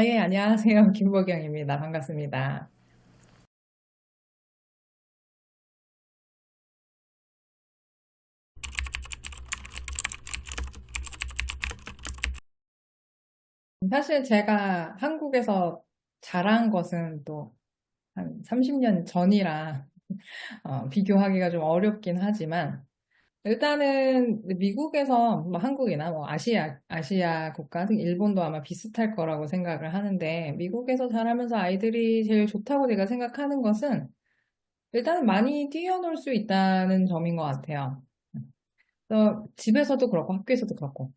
예, 안녕하세요. 김보경입니다. 반갑습니다. 사실 제가 한국에서 자란 것은 또 한 30년 전이라 비교하기가 좀 어렵긴 하지만 일단은 미국에서 뭐 한국이나 뭐 아시아 국가 등 일본도 아마 비슷할 거라고 생각을 하는데 미국에서 자라면서 아이들이 제일 좋다고 제가 생각하는 것은 일단은 많이 뛰어놀 수 있다는 점인 것 같아요. 그래서 집에서도 그렇고 학교에서도 그렇고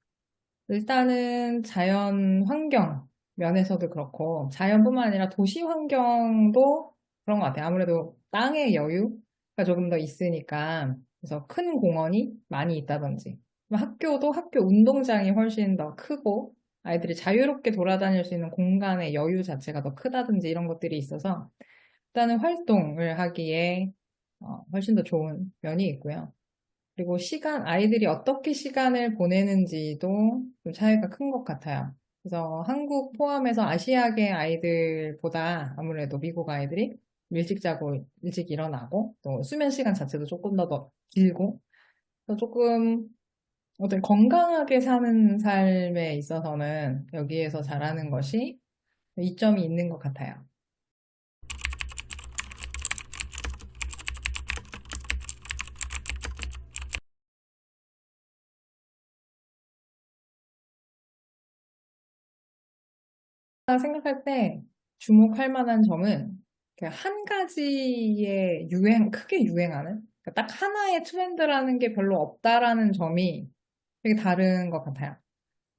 일단은 자연 환경 면에서도 그렇고 자연뿐만 아니라 도시 환경도 그런 것 같아요. 아무래도 땅의 여유가 조금 더 있으니까 그래서 큰 공원이 많이 있다든지 학교도 학교 운동장이 훨씬 더 크고 아이들이 자유롭게 돌아다닐 수 있는 공간의 여유 자체가 더 크다든지 이런 것들이 있어서 일단은 활동을 하기에 훨씬 더 좋은 면이 있고요. 그리고 아이들이 어떻게 시간을 보내는지도 좀 차이가 큰 것 같아요. 그래서 한국 포함해서 아시아계 아이들보다 아무래도 미국 아이들이 일찍 자고 일찍 일어나고 또 수면 시간 자체도 조금 더 길고 또 조금 어떤 건강하게 사는 삶에 있어서는 여기에서 잘하는 것이 이점이 있는 것 같아요. 제가 생각할 때 주목할 만한 점은 그한 가지의 크게 유행하는, 그러니까 딱 하나의 트렌드라는 게 별로 없다라는 점이 되게 다른 것 같아요.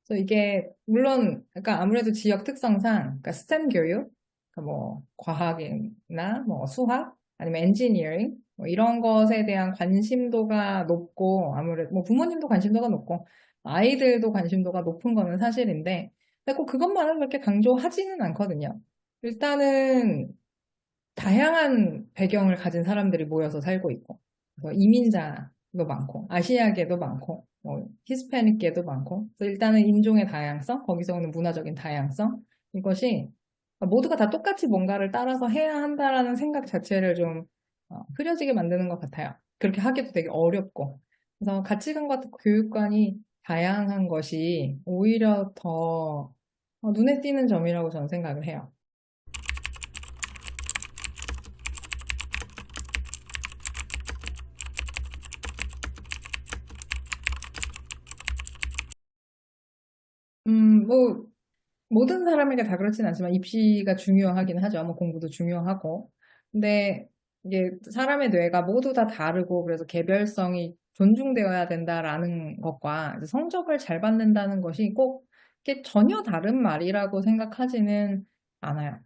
그래서 이게, 물론, 그러니까 아무래도 지역 특성상, 그러니까 스템 교육, 그러니까 뭐, 과학이나 뭐, 수학, 아니면 엔지니어링, 뭐 이런 것에 대한 관심도가 높고, 아무래도 뭐 부모님도 관심도가 높고, 아이들도 관심도가 높은 거는 사실인데, 근데 꼭 그것만을 그렇게 강조하지는 않거든요. 일단은 다양한 배경을 가진 사람들이 모여서 살고 있고, 그래서 이민자도 많고, 아시아계도 많고, 뭐 히스패닉계도 많고, 그래서 일단은 인종의 다양성, 거기서 오는 문화적인 다양성, 이것이 모두가 다 똑같이 뭔가를 따라서 해야 한다라는 생각 자체를 좀 흐려지게 만드는 것 같아요. 그렇게 하기도 되게 어렵고. 그래서 가치관과 교육관이 다양한 것이 오히려 더 눈에 띄는 점이라고 저는 생각을 해요. 뭐, 모든 사람에게 다 그렇진 않지만 입시가 중요하긴 하죠. 뭐 공부도 중요하고. 근데 이게 사람의 뇌가 모두 다 다르고 그래서 개별성이 존중되어야 된다라는 것과 이제 성적을 잘 받는다는 것이 꼭 이게 전혀 다른 말이라고 생각하지는 않아요.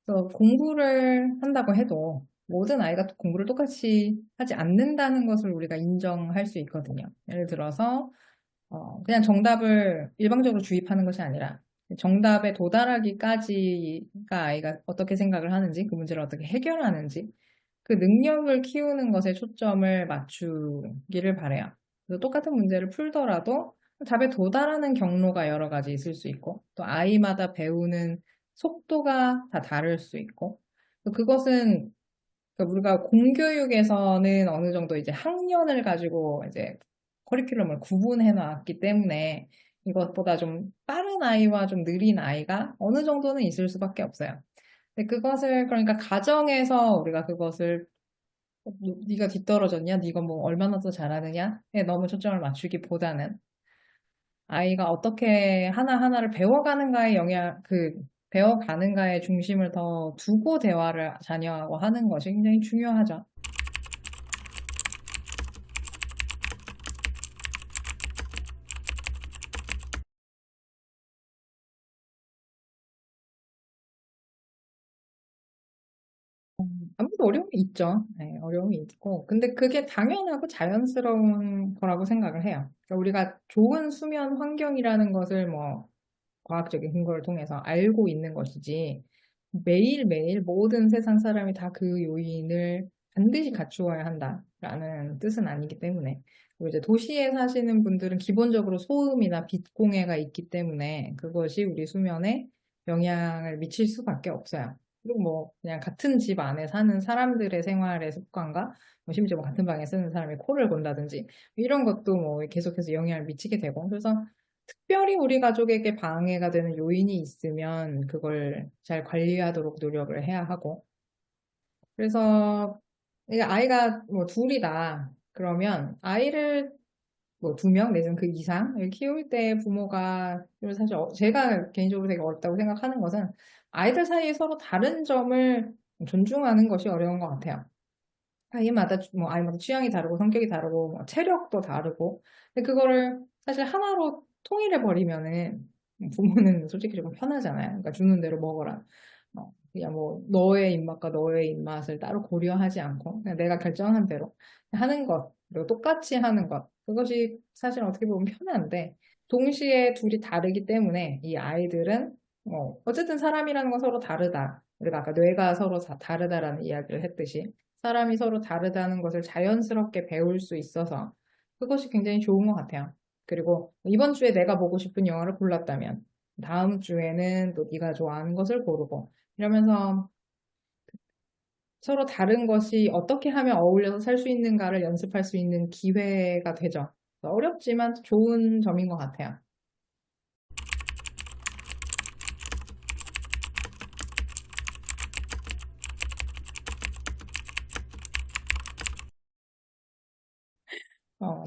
그래서 공부를 한다고 해도 모든 아이가 공부를 똑같이 하지 않는다는 것을 우리가 인정할 수 있거든요. 예를 들어서 그냥 정답을 일방적으로 주입하는 것이 아니라 정답에 도달하기까지가 아이가 어떻게 생각을 하는지, 그 문제를 어떻게 해결하는지, 그 능력을 키우는 것에 초점을 맞추기를 바래요. 그래서 똑같은 문제를 풀더라도 답에 도달하는 경로가 여러 가지 있을 수 있고, 또 아이마다 배우는 속도가 다 다를 수 있고, 또 그것은 그러니까 우리가 공교육에서는 어느 정도 이제 학년을 가지고 이제 커리큘럼을 구분해 놨기 때문에 이것보다 좀 빠른 아이와 좀 느린 아이가 어느 정도는 있을 수밖에 없어요. 근데 그것을 그러니까 가정에서 우리가 그것을 네가 뒤떨어졌냐, 네가 뭐 얼마나 더 잘하느냐에 너무 초점을 맞추기보다는 아이가 어떻게 하나하나를 배워가는가에 배워가는가에 중심을 더 두고 대화를 자녀하고 하는 것이 굉장히 중요하죠. 아무래도 어려움이 있죠. 네, 어려움이 있고. 근데 그게 당연하고 자연스러운 거라고 생각을 해요. 그러니까 우리가 좋은 수면 환경이라는 것을 뭐 과학적인 근거를 통해서 알고 있는 것이지 매일매일 모든 세상 사람이 다 그 요인을 반드시 갖추어야 한다라는 뜻은 아니기 때문에 그리고 이제 도시에 사시는 분들은 기본적으로 소음이나 빛 공해가 있기 때문에 그것이 우리 수면에 영향을 미칠 수밖에 없어요. 그리고 뭐 그냥 같은 집 안에 사는 사람들의 생활의 습관과 뭐 심지어 뭐 같은 방에 쓰는 사람이 코를 골다든지 이런 것도 뭐 계속해서 영향을 미치게 되고 그래서 특별히 우리 가족에게 방해가 되는 요인이 있으면 그걸 잘 관리하도록 노력을 해야 하고 그래서 이게 아이가 뭐 둘이다 그러면 아이를 뭐 두 명 내지는 그 이상을 키울 때 부모가 사실 제가 개인적으로 되게 어렵다고 생각하는 것은 아이들 사이에 서로 다른 점을 존중하는 것이 어려운 것 같아요. 아이마다 취향이 다르고 성격이 다르고 뭐 체력도 다르고 근데 그거를 사실 하나로 통일해 버리면은 부모는 솔직히 좀 편하잖아요. 그러니까 주는 대로 먹어라. 그냥 뭐 너의 입맛과 너의 입맛을 따로 고려하지 않고 그냥 내가 결정한 대로 하는 것 그리고 똑같이 하는 것 그것이 사실 어떻게 보면 편한데 동시에 둘이 다르기 때문에 이 아이들은 어쨌든 사람이라는 건 서로 다르다. 우리가 아까 뇌가 서로 다르다라는 이야기를 했듯이 사람이 서로 다르다는 것을 자연스럽게 배울 수 있어서 그것이 굉장히 좋은 것 같아요. 그리고 이번 주에 내가 보고 싶은 영화를 골랐다면 다음 주에는 또 네가 좋아하는 것을 고르고 이러면서 서로 다른 것이 어떻게 하면 어울려서 살 수 있는가를 연습할 수 있는 기회가 되죠. 어렵지만 좋은 점인 것 같아요.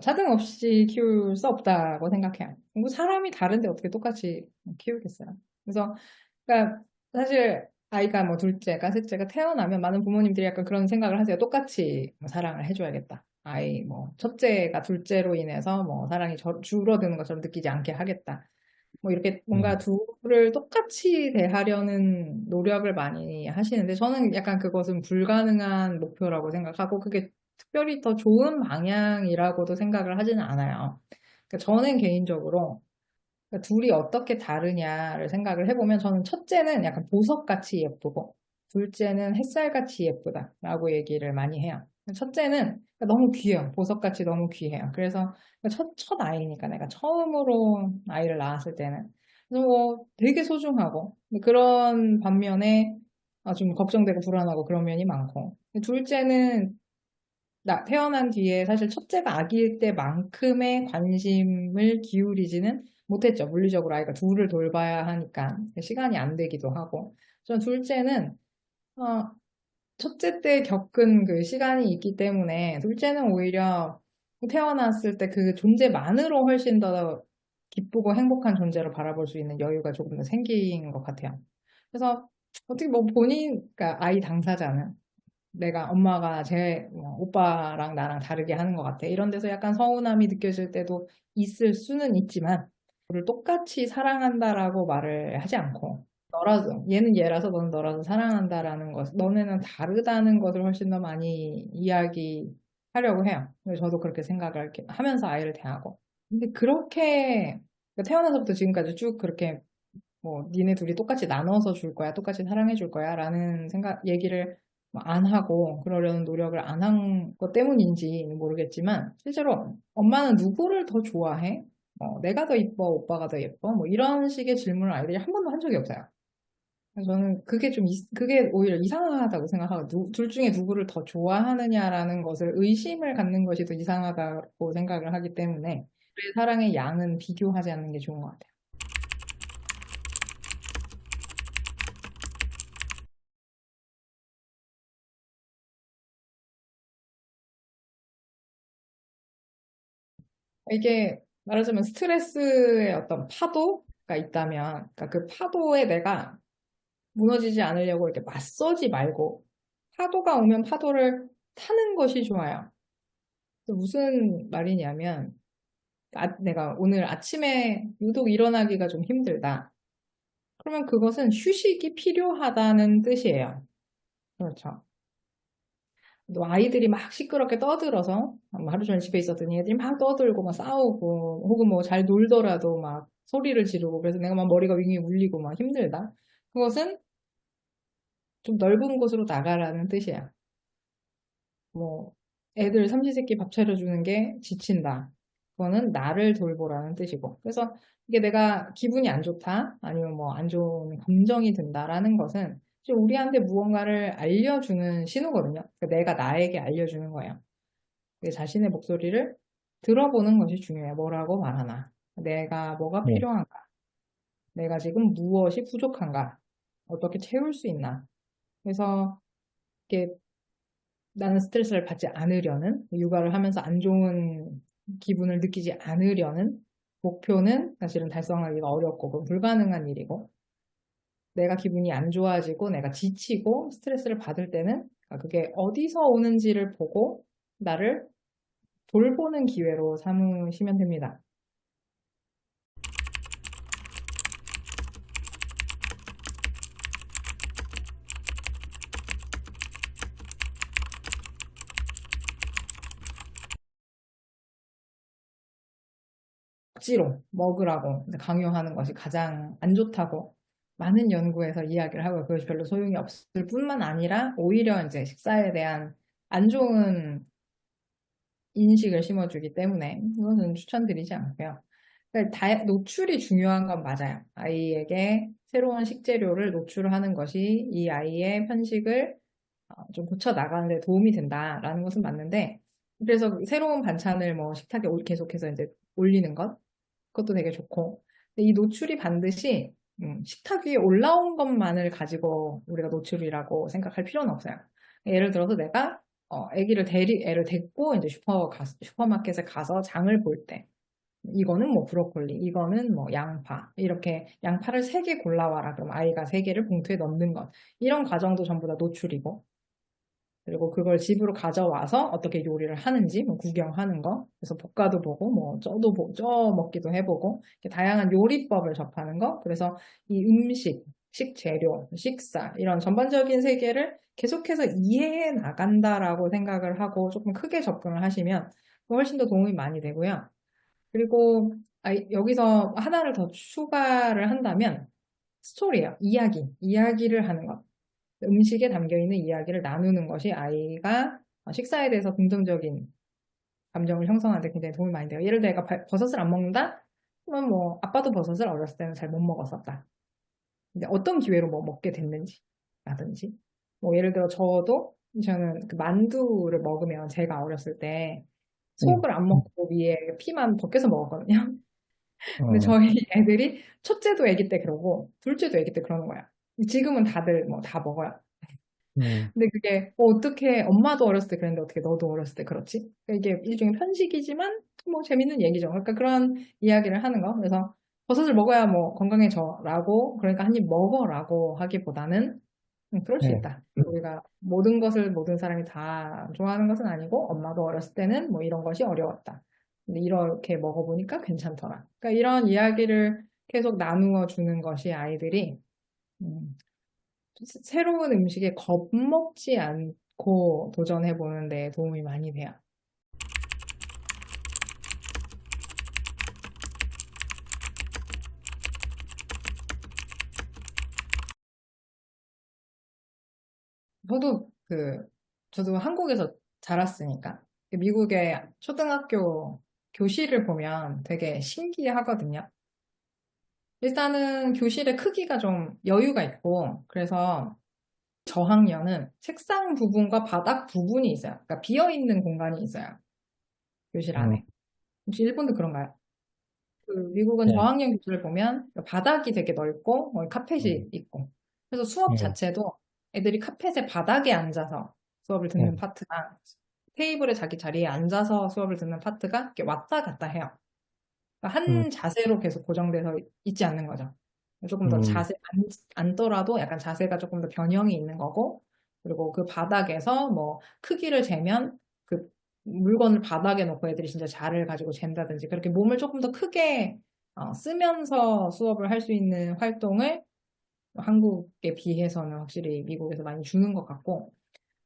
차등 없이 키울 수 없다고 생각해요. 뭐 사람이 다른데 어떻게 똑같이 키우겠어요. 그래서, 그러니까 사실 아이가 뭐 둘째가 셋째가 태어나면 많은 부모님들이 약간 그런 생각을 하세요. 똑같이 뭐 사랑을 해줘야겠다. 아이 뭐 첫째가 둘째로 인해서 뭐 사랑이 줄어드는 것처럼 느끼지 않게 하겠다. 뭐 이렇게 뭔가 음, 둘을 똑같이 대하려는 노력을 많이 하시는데 저는 약간 그것은 불가능한 목표라고 생각하고 그게 특별히 더 좋은 방향이라고도 생각을 하지는 않아요. 그러니까 저는 개인적으로 그러니까 둘이 어떻게 다르냐를 생각을 해보면 저는 첫째는 약간 보석같이 예쁘고 둘째는 햇살같이 예쁘다라고 얘기를 많이 해요. 첫째는 너무 귀해요. 보석같이 너무 귀해요. 그래서 첫 아이니까 내가 처음으로 아이를 낳았을 때는 그래서 뭐 되게 소중하고 그런 반면에 좀 걱정되고 불안하고 그런 면이 많고 둘째는 태어난 뒤에 사실 첫째가 아기일 때만큼의 관심을 기울이지는 못했죠. 물리적으로 아이가 둘을 돌봐야 하니까 시간이 안 되기도 하고. 전 둘째는 어, 첫째 때 겪은 그 시간이 있기 때문에 둘째는 오히려 태어났을 때 그 존재만으로 훨씬 더 기쁘고 행복한 존재로 바라볼 수 있는 여유가 조금 더 생긴 것 같아요. 그래서 어떻게 뭐 그러니까 아이 당사자는 내가 엄마가 오빠랑 나랑 다르게 하는 것 같아. 이런 데서 약간 서운함이 느껴질 때도 있을 수는 있지만, 그를 똑같이 사랑한다라고 말을 하지 않고, 너라서, 얘는 얘라서 너는 너라서 사랑한다라는 것, 너네는 다르다는 것을 훨씬 더 많이 이야기하려고 해요. 그래서 저도 그렇게 생각을 이렇게 하면서 아이를 대하고. 근데 그렇게, 그러니까 태어나서부터 지금까지 쭉 그렇게 뭐 니네 둘이 똑같이 나눠서 줄 거야, 똑같이 사랑해 줄 거야 라는 얘기를 뭐안 하고 그러려는 노력을 안 한 것 때문인지 모르겠지만 실제로 엄마는 누구를 더 좋아해? 내가 더 이뻐, 오빠가 더 예뻐? 뭐 이런 식의 질문을 아이들이 한 번도 한 적이 없어요. 그래서 저는 그게 오히려 이상하다고 생각하고 둘 중에 누구를 더 좋아하느냐라는 것을 의심을 갖는 것이 더 이상하다고 생각을 하기 때문에 우리의 사랑의 양은 비교하지 않는 게 좋은 것 같아요. 이게 말하자면 스트레스의 어떤 파도가 있다면, 그러니까 그 파도에 내가 무너지지 않으려고 이렇게 맞서지 말고, 파도가 오면 파도를 타는 것이 좋아요. 무슨 말이냐면, 내가 오늘 아침에 유독 일어나기가 좀 힘들다. 그러면 그것은 휴식이 필요하다는 뜻이에요. 그렇죠. 또 아이들이 막 시끄럽게 떠들어서 하루 종일 집에 있었더니 애들이 막 떠들고 막 싸우고 혹은 뭐 잘 놀더라도 막 소리를 지르고 그래서 내가 막 머리가 윙윙 울리고 막 힘들다. 그것은 좀 넓은 곳으로 나가라는 뜻이야. 뭐 애들 삼시세끼 밥 차려주는 게 지친다. 그거는 나를 돌보라는 뜻이고. 그래서 이게 내가 기분이 안 좋다, 아니면 뭐 안 좋은 감정이 든다라는 것은 지금 우리한테 무언가를 알려주는 신호거든요. 그러니까 내가 나에게 알려주는 거예요. 내 자신의 목소리를 들어보는 것이 중요해요. 뭐라고 말하나. 내가 뭐가 네, 필요한가. 내가 지금 무엇이 부족한가. 어떻게 채울 수 있나. 그래서 이렇게 나는 스트레스를 받지 않으려는, 육아를 하면서 안 좋은 기분을 느끼지 않으려는 목표는 사실은 달성하기가 어렵고 그건 불가능한 일이고, 내가 기분이 안 좋아지고 내가 지치고 스트레스를 받을 때는 그게 어디서 오는지를 보고 나를 돌보는 기회로 삼으시면 됩니다. 억지로 먹으라고 이제 강요하는 것이 가장 안 좋다고 많은 연구에서 이야기를 하고, 그것이 별로 소용이 없을 뿐만 아니라 오히려 이제 식사에 대한 안 좋은 인식을 심어주기 때문에 이것은 추천드리지 않고요. 그러니까 노출이 중요한 건 맞아요. 아이에게 새로운 식재료를 노출하는 것이 이 아이의 편식을 좀 고쳐 나가는 데 도움이 된다라는 것은 맞는데, 그래서 새로운 반찬을 뭐 식탁에 계속해서 이제 올리는 것, 그것도 되게 좋고. 근데 이 노출이 반드시 식탁 위에 올라온 것만을 가지고 우리가 노출이라고 생각할 필요는 없어요. 예를 들어서 내가 애를 데리고 이제 슈퍼마켓에 가서 장을 볼 때, 이거는 뭐 브로콜리, 이거는 뭐 양파, 이렇게 양파를 3개 골라와라. 그럼 아이가 3개를 봉투에 넣는 것. 이런 과정도 전부 다 노출이고, 그리고 그걸 집으로 가져와서 어떻게 요리를 하는지 뭐 구경하는 거, 그래서 볶아도 보고 뭐 쪄 먹기도 해보고, 이렇게 다양한 요리법을 접하는 거. 그래서 이 음식, 식재료, 식사 이런 전반적인 세계를 계속해서 이해해 나간다라고 생각을 하고 조금 크게 접근을 하시면 훨씬 더 도움이 많이 되고요. 그리고 여기서 하나를 더 추가를 한다면 스토리예요. 이야기를 하는 것. 음식에 담겨 있는 이야기를 나누는 것이 아이가 식사에 대해서 긍정적인 감정을 형성하는 데 굉장히 도움이 많이 돼요. 예를 들어 애가 버섯을 안 먹는다? 그러면 뭐 아빠도 버섯을 어렸을 때는 잘 못 먹었었다. 근데 어떤 기회로 뭐 먹게 됐는지 라든지, 뭐 예를 들어 저는 그 만두를 먹으면 제가 어렸을 때 네, 속을 안 먹고 위에 피만 벗겨서 먹었거든요. 근데 어, 저희 애들이 첫째도 애기 때 그러고 둘째도 애기 때 그러는 거야. 지금은 다들 뭐 다 먹어요. 네, 근데 그게 어떻게 엄마도 어렸을 때 그랬는데 어떻게 너도 어렸을 때 그렇지? 그러니까 이게 일종의 편식이지만 뭐 재밌는 얘기죠. 그러니까 그런 이야기를 하는 거. 그래서 버섯을 먹어야 뭐 건강해져라고, 그러니까 한 입 먹어라고 하기보다는 그럴 수 네, 있다. 우리가 모든 것을 모든 사람이 다 좋아하는 것은 아니고 엄마도 어렸을 때는 뭐 이런 것이 어려웠다. 근데 이렇게 먹어보니까 괜찮더라. 그러니까 이런 이야기를 계속 나누어 주는 것이 아이들이 음, 새로운 음식에 겁먹지 않고 도전해보는 데 도움이 많이 돼요. 저도 저도 한국에서 자랐으니까 미국의 초등학교 교실을 보면 되게 신기하거든요. 일단은 교실의 크기가 좀 여유가 있고, 그래서 저학년은 책상 부분과 바닥 부분이 있어요. 그러니까 비어있는 공간이 있어요. 교실 음, 안에. 혹시 일본도 그런가요? 미국은 네, 저학년 교실을 보면 바닥이 되게 넓고 음, 카펫이 있고, 그래서 수업 네, 자체도 애들이 카펫에 바닥에 앉아서 수업을 네, 듣는 파트랑 테이블에 자기 자리에 앉아서 수업을 듣는 파트가 이렇게 왔다 갔다 해요. 그러니까 음, 한 자세로 계속 고정돼서 있지 않는 거죠. 조금 더 음, 앉더라도 약간 자세가 조금 더 변형이 있는 거고, 그리고 그 바닥에서 뭐 크기를 재면 그 물건을 바닥에 놓고 애들이 진짜 자를 가지고 잰다든지, 그렇게 몸을 조금 더 크게 쓰면서 수업을 할 수 있는 활동을 한국에 비해서는 확실히 미국에서 많이 주는 것 같고,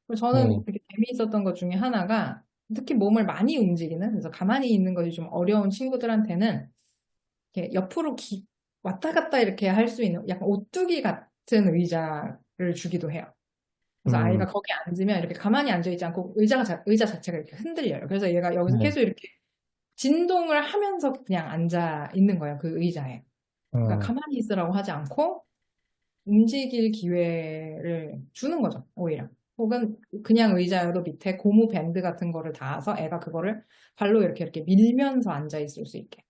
그리고 네, 저는 되게 재미있었던 것 중에 하나가, 특히 몸을 많이 움직이는, 그래서 가만히 있는 것이 좀 어려운 친구들한테는 이렇게 옆으로 왔다 갔다 이렇게 할 수 있는 약간 오뚜기 같은 의자를 주기도 해요. 그래서 아이가 음, 거기 앉으면 이렇게 가만히 앉아 있지 않고 의자 자체가 이렇게 흔들려요. 그래서 얘가 여기서 네, 계속 이렇게 진동을 하면서 그냥 앉아 있는 거예요. 그 의자에. 그러니까 어, 가만히 있으라고 하지 않고 움직일 기회를 주는 거죠, 오히려. 혹은 그냥 의자여도 밑에 고무 밴드 같은 거를 닿아서 애가 그거를 발로 이렇게 밀면서 앉아 있을 수 있게.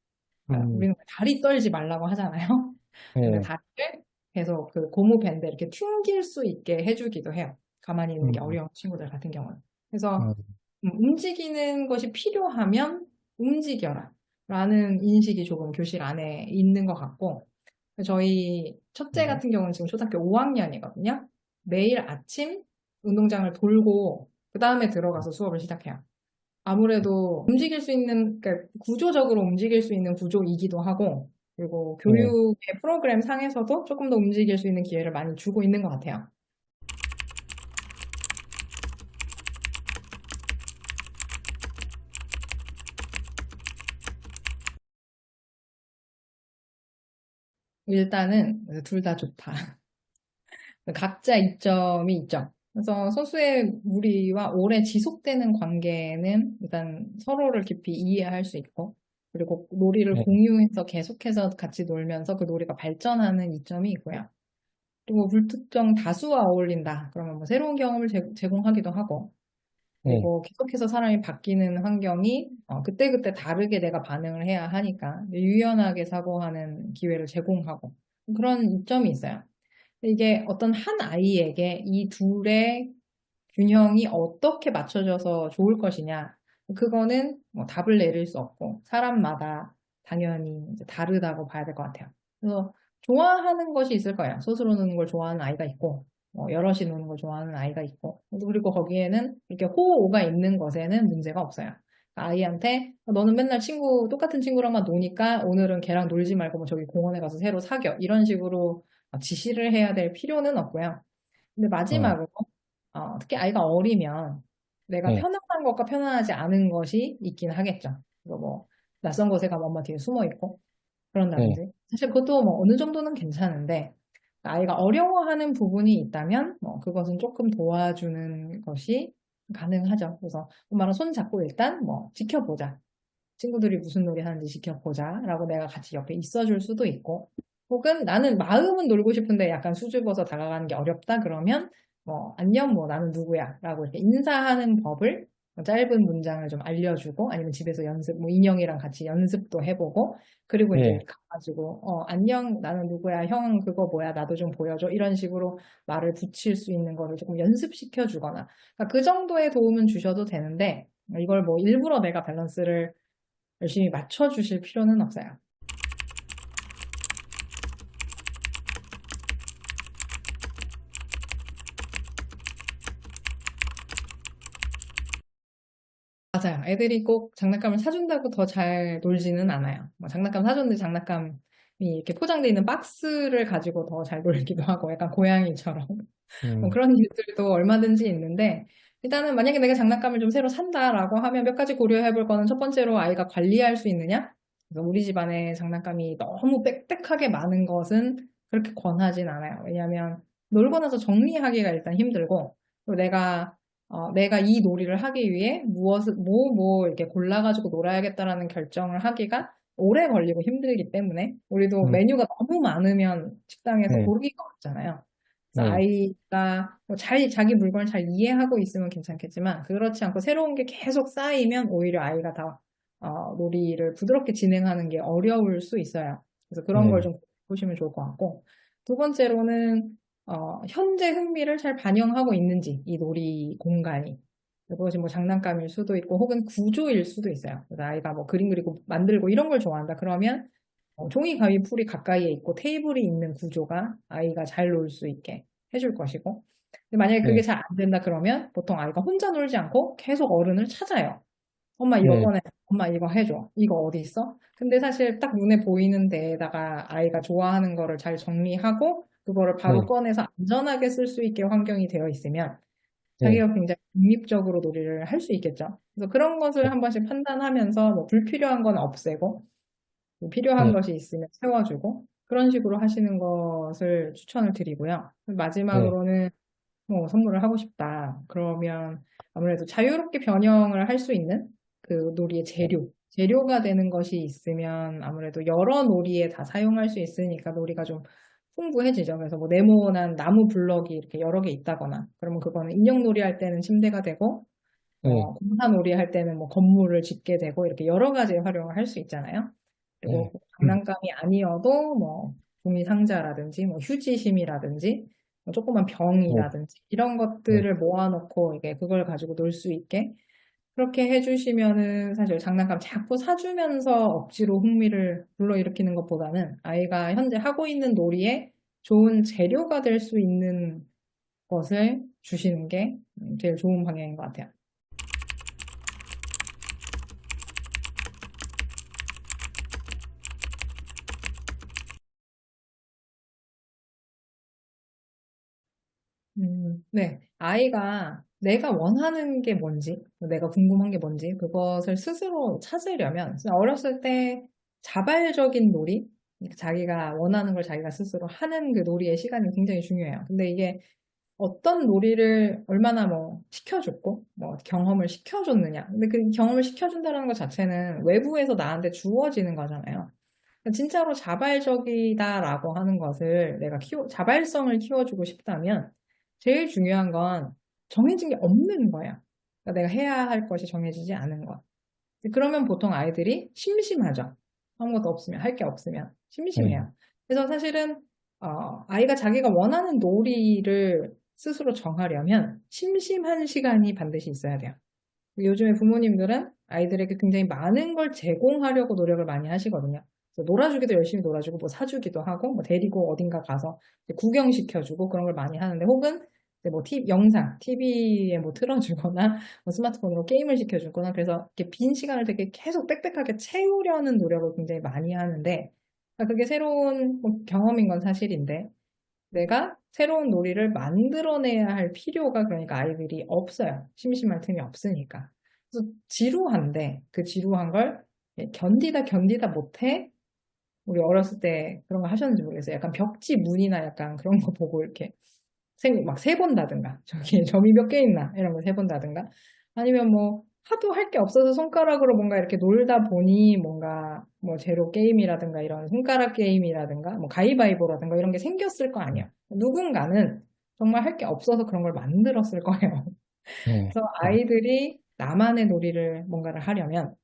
그러니까 음, 우리는 다리 떨지 말라고 하잖아요. 근데 예, 다리를 계속 그 고무 밴드 이렇게 튕길 수 있게 해주기도 해요. 가만히 있는 게 음, 어려운 친구들 같은 경우는. 그래서 음, 움직이는 것이 필요하면 움직여라. 라는 인식이 조금 교실 안에 있는 것 같고, 저희 첫째 음, 같은 경우는 지금 초등학교 5학년이거든요. 매일 아침 운동장을 돌고, 그 다음에 들어가서 수업을 시작해요. 아무래도 움직일 수 있는, 그러니까 구조적으로 움직일 수 있는 구조이기도 하고, 그리고 예, 교육의 프로그램 상에서도 조금 더 움직일 수 있는 기회를 많이 주고 있는 것 같아요. 일단은 둘 다 좋다. 각자 이점이 있죠. 그래서 소수의 무리와 오래 지속되는 관계는 일단 서로를 깊이 이해할 수 있고, 그리고 놀이를 예, 공유해서 계속해서 같이 놀면서 그 놀이가 발전하는 이점이 있고요. 그리고 불특정 다수와 어울린다. 그러면 뭐 새로운 경험을 제공하기도 하고, 예, 그리고 계속해서 사람이 바뀌는 환경이 그때그때 다르게 내가 반응을 해야 하니까 유연하게 사고하는 기회를 제공하고 그런 이점이 있어요. 이게 어떤 한 아이에게 이 둘의 균형이 어떻게 맞춰져서 좋을 것이냐, 그거는 뭐 답을 내릴 수 없고, 사람마다 당연히 이제 다르다고 봐야 될 것 같아요. 그래서 좋아하는 것이 있을 거예요. 스스로 노는 걸 좋아하는 아이가 있고, 여럿이 노는 걸 좋아하는 아이가 있고, 그리고 거기에는 이렇게 호호가 있는 것에는 문제가 없어요. 아이한테 너는 맨날 똑같은 친구랑만 노니까 오늘은 걔랑 놀지 말고 뭐 저기 공원에 가서 새로 사겨. 이런 식으로 지시를 해야 될 필요는 없고요. 근데 어, 마지막으로 특히 아이가 어리면 내가 예, 편안한 것과 편안하지 않은 것이 있긴 하겠죠. 그거 뭐 낯선 곳에 가면 엄마 뒤에 숨어 있고 예, 그런다든지 사실 그것도 뭐 어느 정도는 괜찮은데 아이가 어려워하는 부분이 있다면 뭐 그것은 조금 도와주는 것이 가능하죠. 그래서 엄마랑 손 잡고 일단 뭐 지켜보자. 친구들이 무슨 놀이 하는지 지켜보자라고 내가 같이 옆에 있어줄 수도 있고, 혹은 나는 마음은 놀고 싶은데 약간 수줍어서 다가가는 게 어렵다 그러면 뭐 안녕 뭐 나는 누구야라고 이렇게 인사하는 법을 짧은 문장을 좀 알려주고 아니면 집에서 연습 뭐 인형이랑 같이 연습도 해보고 그리고 이제 예, 가가지고 안녕 나는 누구야 형 그거 뭐야 나도 좀 보여줘 이런 식으로 말을 붙일 수 있는 거를 조금 연습시켜 주거나 그러니까 그 정도의 도움은 주셔도 되는데 이걸 뭐 일부러 내가 밸런스를 열심히 맞춰주실 필요는 없어요. 맞아요. 애들이 꼭 장난감을 사준다고 더 잘 놀지는 않아요. 뭐 장난감 사줬는데 장난감이 이렇게 포장되어 있는 박스를 가지고 더 잘 놀기도 하고 약간 고양이처럼 뭐 음, 그런 일들도 얼마든지 있는데 일단은 만약에 내가 장난감을 좀 새로 산다라고 하면 몇 가지 고려해 볼 거는 첫 번째로 아이가 관리할 수 있느냐? 그래서 우리 집안에 장난감이 너무 빽빽하게 많은 것은 그렇게 권하진 않아요. 왜냐하면 놀고 나서 정리하기가 일단 힘들고 또 내가 이 놀이를 하기 위해 이렇게 골라가지고 놀아야겠다라는 결정을 하기가 오래 걸리고 힘들기 때문에 우리도 음, 메뉴가 너무 많으면 식당에서 예, 고르기가 어렵잖아요. 그래서 예, 아이가 뭐 자기 물건을 잘 이해하고 있으면 괜찮겠지만 그렇지 않고 새로운 게 계속 쌓이면 오히려 아이가 다 놀이를 부드럽게 진행하는 게 어려울 수 있어요. 그래서 그런 걸 예, 좀 보시면 좋을 것 같고 두 번째로는 현재 흥미를 잘 반영하고 있는지 이 놀이 공간이 그것이 뭐 장난감일 수도 있고 혹은 구조일 수도 있어요. 그래서 아이가 뭐 그림 그리고 만들고 이런 걸 좋아한다. 그러면 종이, 가위, 풀이 가까이에 있고 테이블이 있는 구조가 아이가 잘 놀 수 있게 해줄 것이고. 근데 만약에 그게 예, 잘 안 된다 그러면 보통 아이가 혼자 놀지 않고 계속 어른을 찾아요. 엄마 이거 예, 꺼내. 엄마 이거 해줘. 이거 어디 있어? 근데 사실 딱 눈에 보이는 데에다가 아이가 좋아하는 거를 잘 정리하고 그거를 바로 예, 꺼내서 안전하게 쓸 수 있게 환경이 되어 있으면 예, 자기가 굉장히 독립적으로 놀이를 할 수 있겠죠. 그래서 그런 것을 한 번씩 판단하면서 뭐 불필요한 건 없애고 뭐 필요한 예, 것이 있으면 세워주고 그런 식으로 하시는 것을 추천을 드리고요. 예, 마지막으로는 뭐 선물을 하고 싶다. 그러면 아무래도 자유롭게 변형을 할 수 있는 그 놀이의 재료, 재료가 되는 것이 있으면 아무래도 여러 놀이에 다 사용할 수 있으니까 놀이가 좀 풍부해지죠. 그래서 뭐 네모난 나무 블럭이 이렇게 여러 개 있다거나 그러면 그거는 인형 놀이 할 때는 침대가 되고 네, 뭐 공사 놀이 할 때는 뭐 건물을 짓게 되고 이렇게 여러 가지 활용을 할 수 있잖아요. 그리고 네, 꼭 장난감이 아니어도 뭐 종이 상자라든지 뭐 휴지심이라든지 뭐 조그만 네, 병이라든지 이런 네, 것들을 모아놓고 이게 그걸 가지고 놀 수 있게 그렇게 해주시면은 사실 장난감 자꾸 사주면서 억지로 흥미를 불러일으키는 것보다는 아이가 현재 하고 있는 놀이에 좋은 재료가 될 수 있는 것을 주시는 게 제일 좋은 방향인 것 같아요. 네. 아이가 내가 원하는 게 뭔지, 내가 궁금한 게 뭔지, 그것을 스스로 찾으려면, 어렸을 때 자발적인 놀이, 자기가 원하는 걸 자기가 스스로 하는 그 놀이의 시간이 굉장히 중요해요. 근데 이게 어떤 놀이를 얼마나 뭐 시켜줬고, 뭐 경험을 시켜줬느냐. 근데 그 경험을 시켜준다는 것 자체는 외부에서 나한테 주어지는 거잖아요. 진짜로 자발적이다라고 하는 것을 내가 자발성을 키워주고 싶다면 제일 중요한 건 정해진 게 없는 거야. 그러니까 내가 해야 할 것이 정해지지 않은 것. 그러면 보통 아이들이 심심하죠. 아무것도 없으면, 할 게 없으면 네, 심심해요. 그래서 사실은 아이가 자기가 원하는 놀이를 스스로 정하려면 심심한 시간이 반드시 있어야 돼요. 요즘에 부모님들은 아이들에게 굉장히 많은 걸 제공하려고 노력을 많이 하시거든요. 그래서 놀아주기도 열심히 놀아주고, 뭐 사주기도 하고, 뭐 데리고 어딘가 가서 구경시켜주고 그런 걸 많이 하는데, 혹은 이제 뭐 영상, TV에 뭐 틀어주거나, 뭐 스마트폰으로 게임을 시켜주거나, 그래서 이렇게 빈 시간을 되게 계속 빽빽하게 채우려는 노력을 굉장히 많이 하는데, 그러니까 그게 새로운 뭐 경험인 건 사실인데, 내가 새로운 놀이를 만들어내야 할 필요가 그러니까 아이들이 없어요. 심심할 틈이 없으니까. 그래서 지루한데 그 지루한 걸 견디다 못해. 우리 어렸을 때 그런 거 하셨는지 모르겠어요. 약간 벽지 문이나 약간 그런 거 보고 이렇게 막 세본다든가 저기 점이 몇 개 있나 이런 거 세본다든가 아니면 뭐 하도 할 게 없어서 손가락으로 뭔가 이렇게 놀다 보니 뭔가 뭐 제로 게임이라든가 이런 손가락 게임이라든가 뭐 가위바위보라든가 이런 게 생겼을 거 아니에요. 누군가는 정말 할 게 없어서 그런 걸 만들었을 거예요. 네, 그래서 아이들이 나만의 놀이를 뭔가를 하려면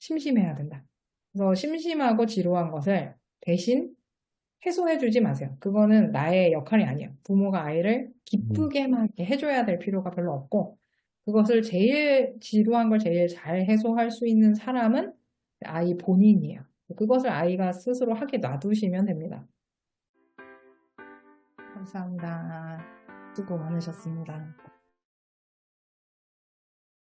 심심해야 된다. 그래서 심심하고 지루한 것을 대신 해소해주지 마세요. 그거는 나의 역할이 아니에요. 부모가 아이를 음, 기쁘게만 이렇게 해줘야 될 필요가 별로 없고, 그것을 제일 지루한 걸 제일 잘 해소할 수 있는 사람은 아이 본인이에요. 그것을 아이가 스스로 하게 놔두시면 됩니다. 감사합니다. 수고 많으셨습니다.